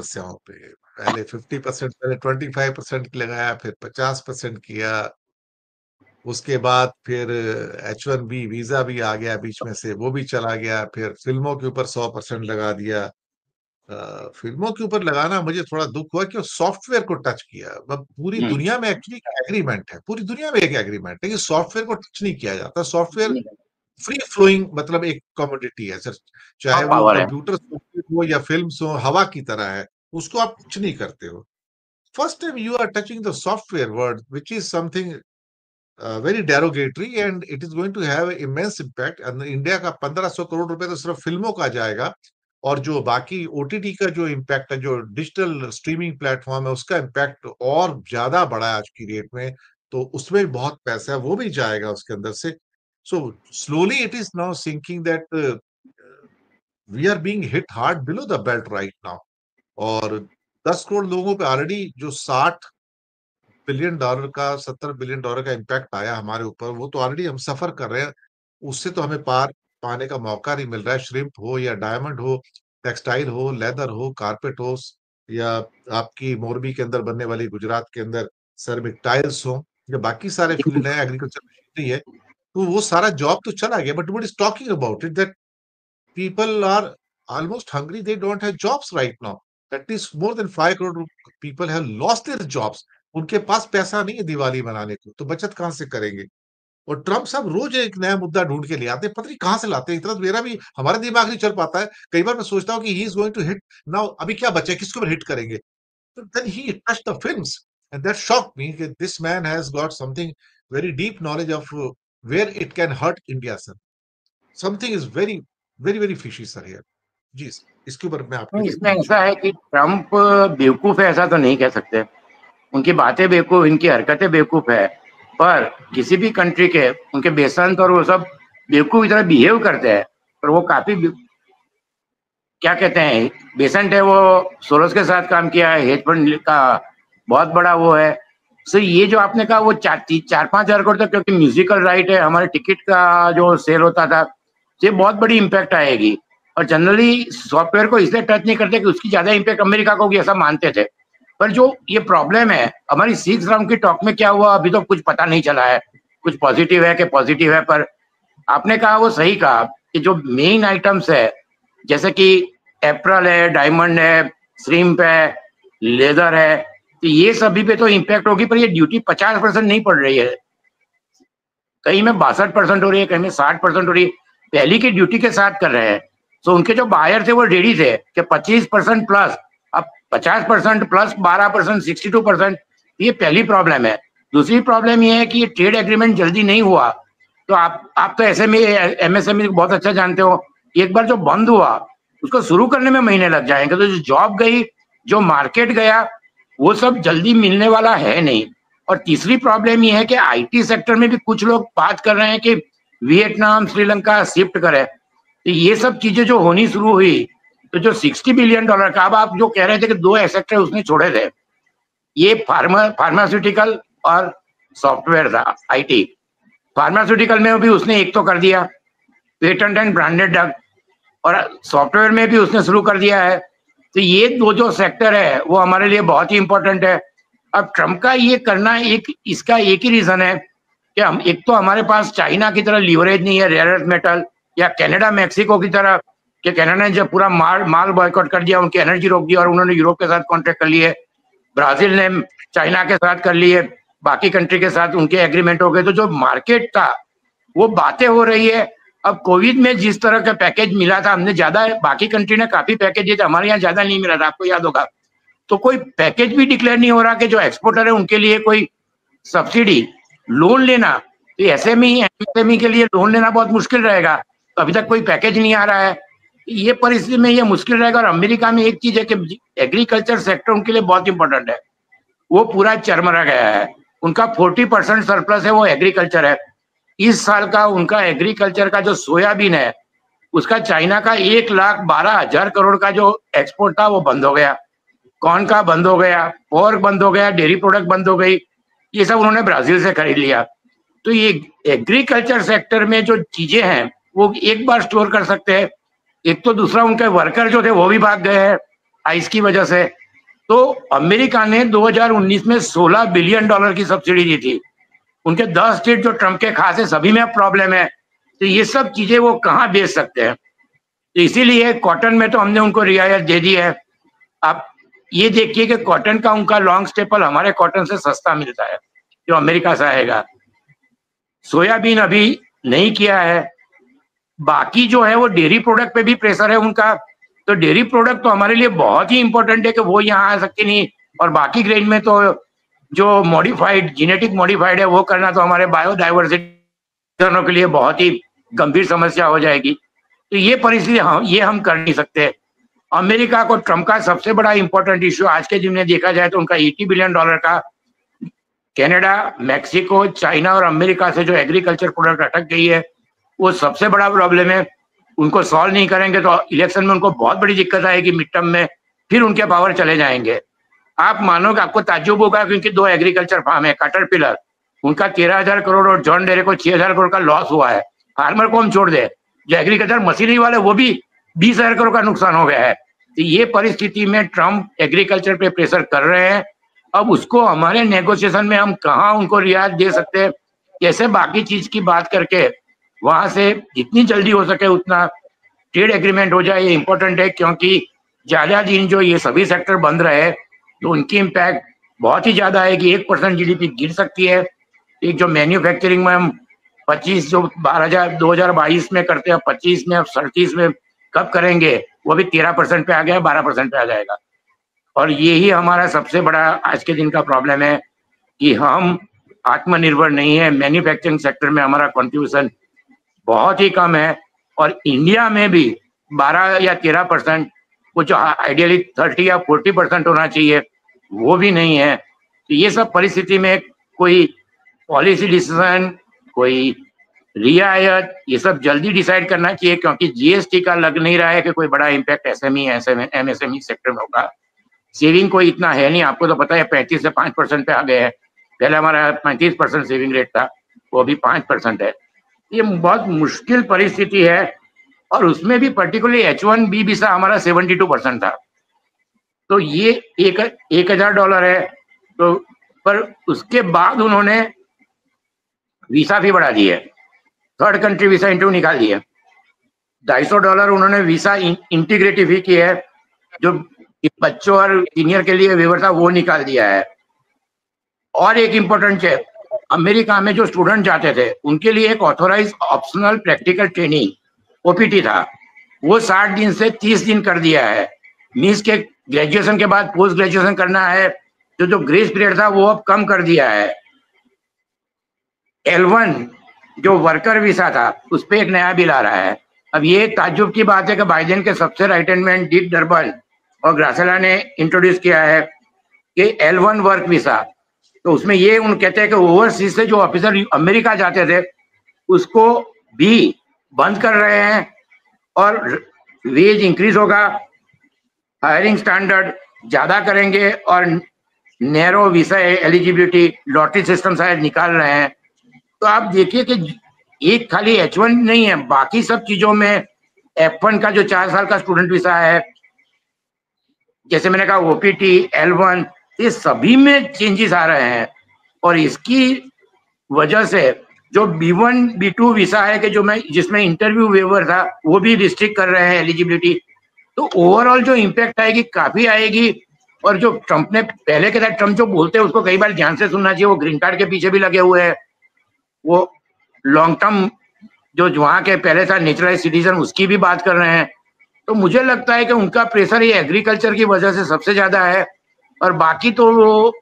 समस्याओं पे। पहले 50%, पहले 25% लगाया, फिर 50% किया, उसके बाद फिर H1B वीजा भी आ गया बीच में से, वो भी चला गया, फिर फिल्मों के ऊपर 100% लगा दिया। फिल्मों के ऊपर लगाना मुझे थोड़ा दुख हुआ कि सॉफ्टवेयर को टच किया। अब पूरी दुनिया में एक्चुअली एग्रीमेंट है, पूरी दुनिया में एक एग्रीमेंट है कि सॉफ्टवेयर को टच नहीं किया जाता। सॉफ्टवेयर फ्री फ्लोइंग, मतलब एक कमोडिटी है सर, चाहे वो पावर है। कंप्यूटर सॉफ्टवेयर हो या फिल्म हो, हवा की तरह है, उसको आप टच नहीं करते हो। First time you are touching the software word, which is something very derogatory, and it is going to have immense impact. India का 1500 करोड़ रुपए तो सिर्फ फिल्मों का जाएगा, और जो बाकी ओटीटी का जो इम्पैक्ट है, जो डिजिटल स्ट्रीमिंग प्लेटफॉर्म है, उसका इम्पैक्ट और ज्यादा बड़ा है आज की डेट में। तो उसमें भी बहुत पैसा है, वो भी जाएगा उसके अंदर से। So slowly it is now sinking that we are being hit hard below the belt right now. और 10 करोड़ लोगों पे ऑलरेडी जो $60 बिलियन का, $70 बिलियन का इम्पैक्ट आया हमारे ऊपर, वो तो ऑलरेडी हम सफर कर रहे हैं। उससे तो हमें पार पाने का मौका नहीं मिल रहा है। श्रिम्प हो या डायमंड हो, टेक्सटाइल हो, लेदर हो, कारपेट हो, या आपकी मोरबी के अंदर बनने वाली, गुजरात के अंदर सर्मिक टाइल्स हो, या बाकी सारे फील्ड है, एग्रीकल्चर मशीनरी है, तो वो सारा जॉब तो चला गया। But what is talking about it, that people are almost hungry. They don't have jobs right now. At least more than 5 crore people have lost their jobs. उनके पास पैसा नहीं है दिवाली मनाने को, तो बचत कहां से करेंगे? और ट्रम्प साहब रोज एक नया मुद्दा ढूंढ के ले आते हैं, पता नहीं कहां से लाते हैं। इतना तो मेरा भी, हमारा दिमाग नहीं चल पाता है। कई बार मैं सोचता हूँ कि he is going to hit now, अभी क्या बचा है, किसको हिट करेंगे? तो then he touch the films, and that shock me कि this man has got something very deep knowledge of where it can hurt India sir. Something is very very very fishy sir here. जी, इसके ऊपर मैं आपके नहीं, से इसमें पूछूं। ऐसा है कि ट्रम्प बेवकूफ है ऐसा तो नहीं कह सकते। उनकी बातें बेवकूफ, इनकी हरकतें बेवकूफ है। पर किसी भी कंट्री के उनके बेसंत और वो सब बेवकूफ की तरह बिहेव करते हैं। पर वो काफी क्या कहते हैं, बेसेंट है। वो सोरोस के साथ काम किया है, हेज फंड का बहुत बड़ा वो है। सो ये जो आपने कहा वो 4-5 हजार करोड़ तक, क्योंकि म्यूजिकल राइट है, हमारे टिकट का जो सेल होता था, ये बहुत बड़ी इम्पैक्ट आएगी। और जनरली सॉफ्टवेयर को इसलिए टच नहीं करते कि उसकी ज्यादा इम्पैक्ट अमेरिका को होगी, ऐसा मानते थे। पर जो ये प्रॉब्लम है हमारी 6 राउंड की टॉक में क्या हुआ अभी तो कुछ पता नहीं चला है। कुछ पॉजिटिव है कि पॉजिटिव है, पर आपने कहा वो सही कहा कि जो मेन आइटम्स है, जैसे कि एप्रल है, डायमंड है, श्रिम्प है, लेदर है, तो ये सभी पे तो इम्पैक्ट होगी। पर ये ड्यूटी 50% नहीं पड़ रही है, कहीं में 62% हो रही है, कहीं में 60% हो रही है। पहली की ड्यूटी के साथ कर रहे हैं। तो उनके जो बायर थे वो रेडी थे कि 25% प्लस। अब 50% प्लस 12%, 62%, ये पहली प्रॉब्लम है। दूसरी प्रॉब्लम ये है कि ये ट्रेड एग्रीमेंट जल्दी नहीं हुआ। तो आप तो एसएमई एमएसएमई बहुत अच्छा जानते हो। एक बार जो बंद हुआ उसको शुरू करने में महीने लग जाएंगे। तो जो जॉब गई, जो मार्केट गया, वो सब जल्दी मिलने वाला है नहीं। और तीसरी प्रॉब्लम ये है कि आईटी सेक्टर में भी कुछ लोग बात कर रहे हैं कि वियतनाम, श्रीलंका शिफ्ट करे। तो ये सब चीजें जो होनी शुरू हुई, तो जो $60 बिलियन का, अब आप जो कह रहे थे कि 2 सेक्टर उसने छोड़े थे, ये फार्मास्यूटिकल और सॉफ्टवेयर था, आईटी। फार्मास्यूटिकल में भी उसने एक तो कर दिया, पेटेंट एंड ब्रांडेड ड्रग, और सॉफ्टवेयर में भी उसने शुरू कर दिया है। तो ये दो जो सेक्टर है वो हमारे लिए बहुत ही इंपॉर्टेंट है। अब ट्रम्प का ये करना, इसका एक ही रीजन है कि हम, एक तो हमारे पास चाइना की तरह लीवरेज नहीं है रेयर अर्थ मेटल, या कनाडा मैक्सिको की तरह कि कनाडा ने जब पूरा माल बॉयकॉट कर दिया, उनकी एनर्जी रोक दी और उन्होंने यूरोप के साथ कॉन्ट्रैक्ट कर लिए। ब्राजील ने चाइना के साथ कर लिए, बाकी कंट्री के साथ उनके एग्रीमेंट हो गए। तो जो मार्केट था वो बातें हो रही है। अब कोविड में जिस तरह का पैकेज मिला था, हमने ज्यादा, बाकी कंट्री ने काफी पैकेज दिए थे, हमारे यहाँ ज्यादा नहीं मिला था, आपको याद होगा। तो कोई पैकेज भी डिक्लेयर नहीं हो रहा कि जो एक्सपोर्टर है उनके लिए कोई सब्सिडी, लोन लेना। तो एसएमई एमएसएमई के लिए लोन लेना बहुत मुश्किल रहेगा। तो अभी तक कोई पैकेज नहीं आ रहा है। ये परिस्थिति में ये मुश्किल रहेगा। और अमेरिका में एक चीज है कि एग्रीकल्चर सेक्टर उनके लिए बहुत इंपॉर्टेंट है, वो पूरा चरमरा गया है। उनका 40% सरप्लस है, वो एग्रीकल्चर है। इस साल का उनका एग्रीकल्चर का जो सोयाबीन है, उसका चाइना का 1,12,000 करोड़ का जो एक्सपोर्ट था वो बंद हो गया। कॉर्न का बंद हो गया, पोर्क बंद हो गया, डेयरी प्रोडक्ट बंद हो गई। ये सब उन्होंने ब्राजील से खरीद लिया। तो ये एग्रीकल्चर सेक्टर में जो चीजें हैं वो एक बार स्टोर कर सकते हैं। एक तो दूसरा, उनके वर्कर जो थे वो भी भाग गए हैं। आइस की वजह से। तो अमेरिका ने 2019 में $16 बिलियन की सब्सिडी दी थी। उनके 10 स्टेट जो ट्रम्प के खास है सभी में प्रॉब्लम है, तो ये सब चीजें वो कहाँ बेच सकते हैं। तो इसीलिए कॉटन में तो हमने उनको रियायत दे दी है। आप ये देखिए कि कॉटन का उनका लॉन्ग स्टेपल हमारे कॉटन से सस्ता मिलता है जो अमेरिका से आएगा। सोयाबीन अभी नहीं किया है। बाकी जो है वो डेयरी प्रोडक्ट पे भी प्रेशर है उनका। तो डेयरी प्रोडक्ट तो हमारे लिए बहुत ही इंपॉर्टेंट है कि वो यहाँ आ सकती नहीं। और बाकी ग्रेन में तो जो मॉडिफाइड जेनेटिक मॉडिफाइड है वो करना तो हमारे बायोडाइवर्सिटी के लिए बहुत ही गंभीर समस्या हो जाएगी। तो ये परिस्थिति हम कर नहीं सकते। अमेरिका को ट्रम्प का सबसे बड़ा इंपॉर्टेंट इश्यू आज के दिन में देखा जाए तो उनका $80 बिलियन का कनाडा, मैक्सिको, चाइना और अमेरिका से जो एग्रीकल्चर प्रोडक्ट अटक गई है वो सबसे बड़ा प्रॉब्लम है। उनको सॉल्व नहीं करेंगे तो इलेक्शन में उनको बहुत बड़ी दिक्कत आएगी, मिड टर्म में फिर उनके पावर चले जाएंगे। आप मानोगे, आपको ताज्जुब होगा क्योंकि 2 एग्रीकल्चर फार्म है, कैटरपिलर उनका 13,000 करोड़ और जॉन डेरे को 6,000 करोड़ का लॉस हुआ है। फार्मर को हम छोड़ दे, जो एग्रीकल्चर मशीनरी वाले वो भी 20,000 करोड़ का नुकसान हो गया है। तो ये परिस्थिति में ट्रम्प एग्रीकल्चर पे प्रेशर कर रहे हैं। अब उसको हमारे नेगोशिएशन में हम कहाँ उनको रियायत दे सकते हैं, कैसे बाकी चीज की बात करके वहां से जितनी जल्दी हो सके उतना ट्रेड एग्रीमेंट हो जाए, ये इंपॉर्टेंट है। क्योंकि ज्यादा दिन जो ये सभी सेक्टर बंद रहे तो उनकी इम्पैक्ट बहुत ही ज्यादा आएगी। 1% GDP गिर सकती है। एक जो मैन्युफैक्चरिंग में हम 25 जो 2022 में करते हैं 25 में, अब 37 में कब करेंगे, वो भी 13% पे आ गया, 12% पे आ जाएगा। और यही हमारा सबसे बड़ा आज के दिन का प्रॉब्लम है कि हम आत्मनिर्भर नहीं है। मैन्युफैक्चरिंग सेक्टर में हमारा कंट्रीब्यूशन बहुत ही कम है। और इंडिया में भी 12 या 13%, कुछ आइडियली 30 या 40% होना चाहिए, वो भी नहीं है। तो ये सब परिस्थिति में कोई पॉलिसी डिसीजन, कोई रियायत, ये सब जल्दी डिसाइड करना चाहिए। क्योंकि जीएसटी का लग नहीं रहा है कि कोई बड़ा इम्पैक्ट एसएमई एमएसएमई सेक्टर में होगा। सेविंग कोई इतना है नहीं, आपको तो पता है 35 से 5% पे आ गए हैं। पहले हमारा 35% सेविंग रेट था, वो अभी 5% है। ये बहुत मुश्किल परिस्थिति है। और उसमें भी पर्टिकुलरली H1B वीसा हमारा 72% था। तो ये $1,000 है। तो पर उसके बाद उन्होंने वीसा भी बढ़ा दिए, थर्ड कंट्री वीसा इंटरव्यू निकाल दिए। $250 उन्होंने वीसा इंटीग्रेटिव ही की है, जो बच्चों और सीनियर के लिए वेवर था वो निकाल दिया है। और एक इम्पोर्टेंट है, अमेरिका में जो स्टूडेंट जाते थे उनके लिए एक authorise optional practical training OPT था, वो 60 दिन से 30 दिन कर दिया है। मीन्स के ग्रेजुएशन के बाद पोस्ट ग्रेजुएशन करना है तो जो ग्रेस पीरियड था वो अब कम कर दिया है। L1 जो वर्कर वीसा था उस पर एक नया बिल आ रहा है। अब ये ताज्जुब की बात है कि बाइडेन के सबसे right hand man Dick Durban और ग्रासेला ने इंट्रोड्यूस किया है कि L1 वर्क वीसा। तो उसमें ये उन कहते हैं कि ओवरसीज से जो ऑफिसर अमेरिका जाते थे उसको भी बंद कर रहे हैं और वेज इंक्रीज होगा, हायरिंग स्टैंडर्ड ज्यादा करेंगे और narrow visa eligibility lottery system शायद निकाल रहे हैं। तो आप देखिए कि एक खाली H1 नहीं है, बाकी सब चीजों में F1 का जो 4 साल का स्टूडेंट वीसा है, जैसे मैंने कहा OPT, L1, ये सभी में चेंजेस आ रहे हैं। और इसकी वजह से जो B1 B2 वीसा है कि जो मैं जिसमें इंटरव्यू वेवर था वो भी रिस्ट्रिक्ट कर रहे हैं एलिजिबिलिटी। तो ओवरऑल जो इम्पैक्ट आएगी काफी आएगी। और जो ट्रम्प ने पहले के साथ ट्रम्प जो बोलते हैं उसको कई बार ध्यान से सुनना चाहिए। वो ग्रीन कार्ड के पीछे भी लगे हुए हैं, वो लॉन्ग टर्म जो वहां के पहले था नेचुरलाइज सिटीजन उसकी भी बात कर रहे हैं। तो मुझे लगता है कि उनका प्रेशर ये एग्रीकल्चर की वजह से सबसे ज्यादा है। और बाकी तो वो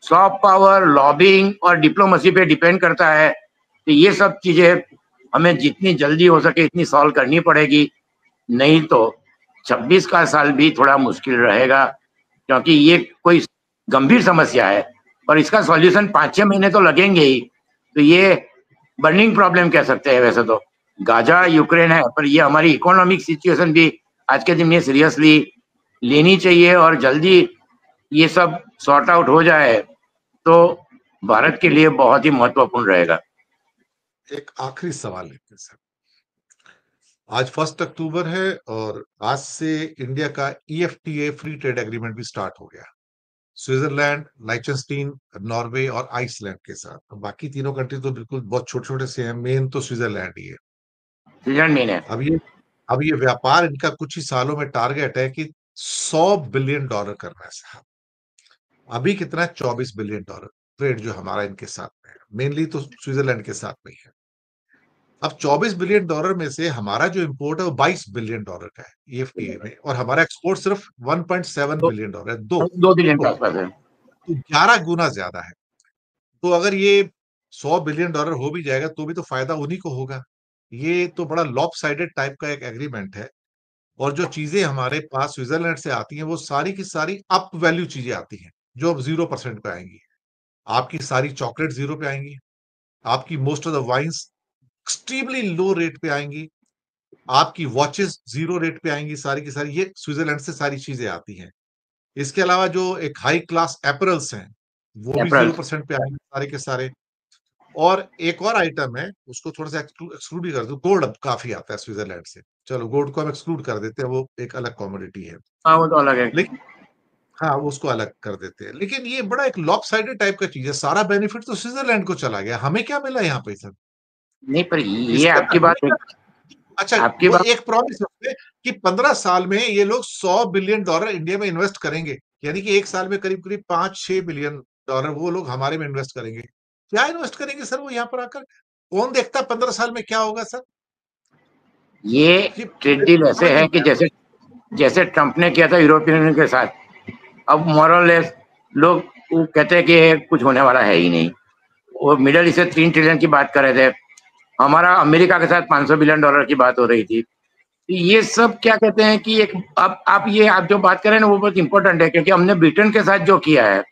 सॉफ्ट पावर, लॉबिंग और डिप्लोमेसी पे डिपेंड करता है। तो ये सब चीजें हमें जितनी जल्दी हो सके इतनी सॉल्व करनी पड़ेगी, नहीं तो 26 का साल भी थोड़ा मुश्किल रहेगा। क्योंकि ये कोई गंभीर समस्या है और इसका सॉल्यूशन 5-6 महीने तो लगेंगे ही। तो ये बर्निंग प्रॉब्लम कह सकते हैं। वैसे तो गाजा यूक्रेन है, पर ये हमारी इकोनॉमिक सिचुएशन भी आज के दिन में सीरियसली लेनी चाहिए। और जल्दी ये सब सॉर्ट आउट हो जाए तो भारत के लिए बहुत ही महत्वपूर्ण रहेगा। एक आखिरी सवाल है सर, आज 1 अक्टूबर है और आज से इंडिया का ईएफटीए फ्री ट्रेड एग्रीमेंट भी स्टार्ट हो गया, स्विट्जरलैंड, लाइechtenstein, नॉर्वे और आइसलैंड के साथ। बाकी तीनों कंट्री तो बिल्कुल बहुत छोटे छोटे से हैं, मेन तो स्विट्जरलैंड ही है। स्विट्जरलैंड मेन है। अब ये अब ये व्यापार इनका कुछ ही सालों में टारगेट है कि $100 बिलियन करना है साहब। अभी कितना है? $24 बिलियन ट्रेड जो हमारा इनके साथ में है, मेनली तो स्विट्जरलैंड के साथ में ही है। अब $24 बिलियन में से हमारा जो इंपोर्ट है वो $22 बिलियन का है ईएफटीए में, और हमारा एक्सपोर्ट सिर्फ $1.7 तो बिलियन है, दो 2 बिलियन के तो, आसपास है। तो 11 गुना ज्यादा है। तो अगर ये $100 बिलियन हो भी जाएगा तो भी तो फायदा उन्हीं को होगा। ये तो बड़ा लॉप साइडेड टाइप का एक एग्रीमेंट है। और जो चीजें हमारे पास स्विट्जरलैंड से आती हैं वो सारी की सारी अप वैल्यू चीजें आती हैं, जो अब 0% पे आएंगी। आपकी सारी चॉकलेट 0 पे आएंगी, आपकी most of the wines extremely low rate पे आएंगी, आपकी वॉचेस 0 रेट पे आएंगी, सारी की सारी ये स्विट्जरलैंड से सारी चीजें आती हैं। इसके अलावा जो एक हाई क्लास एपरल्स हैं वो भी अप्रैल। 0% पे आएंगे सारे के सारे। और एक और आइटम है, उसको थोड़ा सा एक्सक्लूड ही कर दो, गोल्ड अब काफी आता है स्विट्जरलैंड से। चलो गोल्ड को हम एक्सक्लूड कर देते हैं, वो एक अलग कॉमोडिटी है। हाँ वो तो अलग है। लेकिन हाँ, वो उसको अलग कर देते हैं। लेकिन ये बड़ा एक लॉपसाइडेड टाइप का चीज है, सारा बेनिफिट तो स्विट्जरलैंड को चला गया, हमें क्या मिला यहाँ पे सर? नहीं पर ये इसके आपकी अंदर हमें बात क्या? अच्छा, आपकी वो बात एक प्रॉमिस है कि 15 साल में ये लोग $100 बिलियन इंडिया में इन्वेस्ट करेंगे। यानी कि एक साल में करीब करीब 5-6 बिलियन डॉलर वो लोग हमारे में इन्वेस्ट करेंगे। क्या इन्वेस्ट करेंगे सर वो यहाँ पर आकर? कौन देखता 15 साल में क्या होगा सर? ये ये ट्रेड मेरे डील को ऐसे समझ है नहीं कि आया। जैसे जैसे ट्रम्प ने किया था यूरोपियन यूनियन के साथ। अब मोरलेस लोग वो कहते हैं कि कुछ होने वाला है ही नहीं। वो मिडल ईस्ट से 3 ट्रिलियन की बात कर रहे थे, हमारा अमेरिका के साथ $500 बिलियन की बात हो रही थी। तो ये सब क्या कहते हैं कि एक आप जो बात कर रहे हैं ना वो बहुत इंपॉर्टेंट है, क्योंकि हमने ब्रिटेन के साथ जो किया है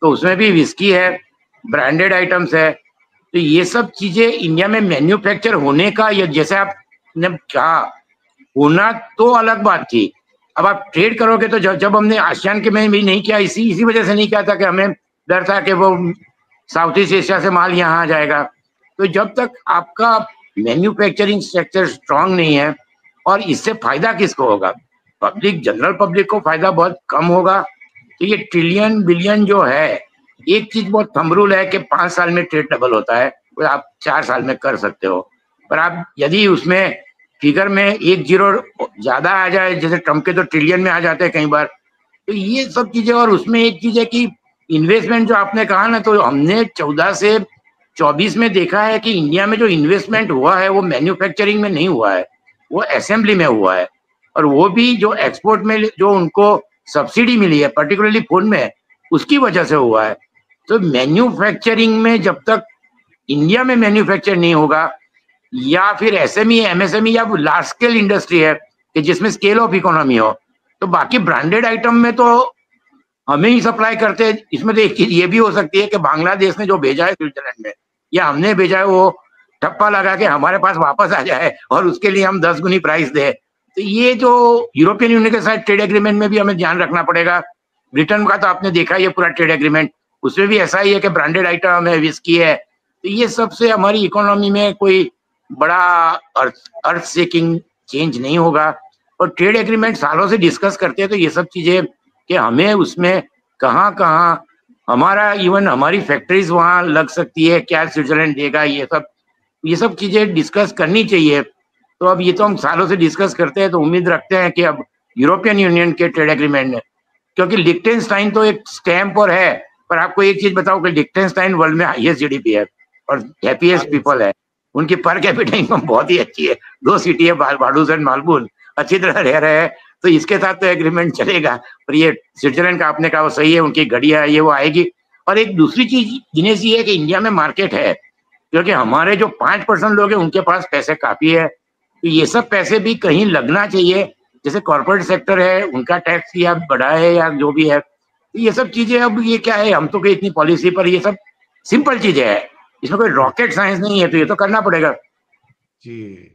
तो उसमें भी विस्की है, ब्रांडेड आइटम्स है। तो ये सब चीजें इंडिया में मैन्युफैक्चर होने का, या जैसे आपने कहा होना, तो अलग बात थी। अब आप ट्रेड करोगे तो जब हमने आसियान के में भी नहीं किया, इसी इसी वजह से नहीं किया था कि हमें डर था कि वो साउथ ईस्ट एशिया से माल यहाँ आ जाएगा। तो जब तक आपका मैन्युफैक्चरिंग सेक्टर स्ट्रांग नहीं है, और इससे फायदा किसको होगा? पब्लिक, जनरल पब्लिक को फायदा बहुत कम होगा। तो ये ट्रिलियन बिलियन जो है, एक चीज बहुत थंब रूल है कि 5 साल में ट्रेड डबल होता है, वो आप 4 साल में कर सकते हो। पर आप यदि उसमें फिगर में एक जीरो ज्यादा आ जाए, जैसे ट्रम्प के तो ट्रिलियन में आ जाते हैं कई बार, तो ये सब चीजें। और उसमें एक चीज है कि इन्वेस्टमेंट जो आपने कहा ना, तो हमने 14 से 24 में देखा है कि इंडिया में जो इन्वेस्टमेंट हुआ है वो मैन्युफैक्चरिंग में नहीं हुआ है, वो असेंबली में हुआ है। और वो भी जो एक्सपोर्ट में जो उनको सब्सिडी मिली है पर्टिकुलरली फोन में, उसकी वजह से हुआ है। तो मैन्युफैक्चरिंग में जब तक इंडिया में मैन्युफैक्चर नहीं होगा, या फिर एसएमई एमएसएमई या लार्ज स्केल इंडस्ट्री है कि जिसमें स्केल ऑफ इकोनॉमी हो, तो बाकी ब्रांडेड आइटम में तो हमें ही सप्लाई करते हैं। इसमें तो एक चीज ये भी हो सकती है कि बांग्लादेश ने जो भेजा है स्विट्जरलैंड में, या हमने भेजा है, वो ठप्पा लगा के हमारे पास वापस आ जाए और उसके लिए हम 10 गुनी प्राइस दे। तो ये जो यूरोपियन यूनियन के साथ ट्रेड एग्रीमेंट में भी हमें ध्यान रखना पड़ेगा। ब्रिटेन का तो आपने देखा ये पूरा ट्रेड एग्रीमेंट, उसमें भी ऐसा ही है कि ब्रांडेड आइटम है, विस्की है। तो ये सबसे हमारी इकोनॉमी में कोई बड़ा अर्थ अर्थ सेकिंग चेंज नहीं होगा। और ट्रेड एग्रीमेंट सालों से डिस्कस करते हैं, तो ये सब चीजें कि हमें उसमें कहाँ कहाँ हमारा इवन हमारी फैक्ट्रीज वहां लग सकती है, क्या स्विट्जरलैंड देगा, ये सब चीजें डिस्कस करनी चाहिए। तो अब ये तो हम सालों से डिस्कस करते हैं, तो उम्मीद रखते हैं कि अब यूरोपियन यूनियन के ट्रेड एग्रीमेंट में, क्योंकि लिक्टेनस्टाइन तो एक स्टैम्प और है। पर आपको एक चीज बताओ कि लिक्टेनस्टाइन वर्ल्ड में हाईएस्ट जीडीपी है और हैप्पीएस्ट हाँ, पीपल है। उनकी पर कैपिटा इनकम बहुत ही अच्छी है, 2 सिटी है, बाडूस एंड मालबून, अच्छी तरह रह रहे हैं। तो इसके साथ तो एग्रीमेंट चलेगा। पर ये स्विट्जरलैंड का आपने कहा वो सही है, उनकी घड़िया ये वो आएगी। और एक दूसरी चीज दिनेश ये है कि इंडिया में मार्केट है, क्योंकि हमारे जो 5% लोग हैं उनके पास पैसे काफी है। तो ये सब पैसे भी कहीं लगना चाहिए। जैसे कॉर्पोरेट सेक्टर है, उनका टैक्स या बढ़ा है या जो भी है, तो ये सब चीजें, अब ये क्या है, हम तो कहीं इतनी पॉलिसी पर, ये सब सिंपल चीजें है, इसमें कोई जी, रॉकेट साइंस नहीं है, तो ये तो करना पड़ेगा। जी।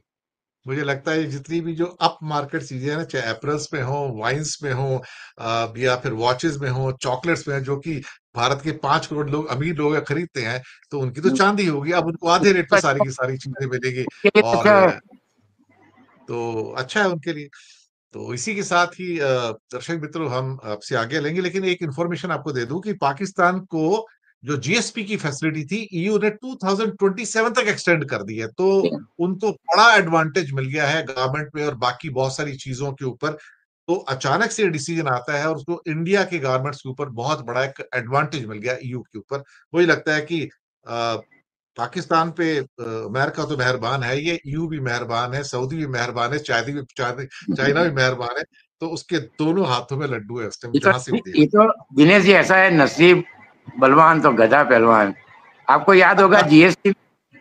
मुझे लगता है जितनी भी जो अप मार्केट चीजें हैं ना, चाहे एपरल्स में हो, वाइन्स में हो, या फिर वॉचेस में हो, चॉकलेट्स में हो, जो कि भारत के 5 करोड़ लोग, अमीर लोग खरीदते हैं, तो उनकी तो चांदी होगी। अब उनको आधे रेट पे सारी की सारी चीजें मिलेगी। ये और अच्छा है। तो अच्छा है उनके लिए। तो इसी के साथ ही दर्शक मित्रों हम आपसे आगे लेंगे, लेकिन एक इंफॉर्मेशन आपको दे दूं कि पाकिस्तान को जो जीएसपी की फैसिलिटी थी ईयू ने 2027 तक एक्सटेंड कर दी है, तो उनको बड़ा एडवांटेज मिल गया है गारमेंट में और बाकी बहुत सारी चीजों के ऊपर। तो अचानक से डिसीजन आता है और उसको इंडिया के गारमेंट्स के ऊपर बहुत बड़ा एक एडवांटेज मिल गया ईयू के ऊपर। मुझे लगता है कि पाकिस्तान पे अमेरिका तो मेहरबान है, ये ईयू भी मेहरबान है, सऊदी भी मेहरबान है, चाइना भी मेहरबान है। तो उसके दोनों हाथों में लड्डू है इस टाइम, जहां से भी ये देखो। तो दिनेश जी ऐसा है, नसीब बलवान तो गधा पहलवान। आपको याद होगा जीएसटी,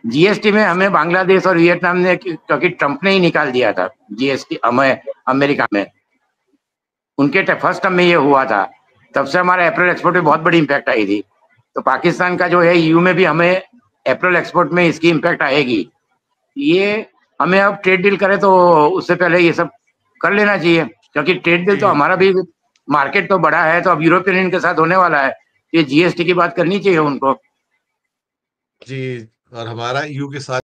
जीएसटी में हमें बांग्लादेश और वियतनाम ने, क्योंकि ट्रंप ने ही निकाल दिया था जीएसटी हमें अमेरिका में, उनके फर्स्ट टर्म में ये हुआ था। तब से हमारा अप्रैल एक्सपोर्ट में बहुत बड़ी इंपैक्ट आई थी। तो पाकिस्तान का जो है ईयू में भी हमें अप्रैल एक्सपोर्ट में इसकी इंपैक्ट आएगी। ये हमें अब ट्रेड डील करें तो उससे पहले ये सब कर लेना चाहिए, क्योंकि ट्रेड डील तो जी हमारा भी मार्केट तो बड़ा है, तो अब यूरोपियन यूनियन के साथ होने वाला है। ये जीएसटी की बात करनी चाहिए उनको। जी। और हमारा ईयू के साथ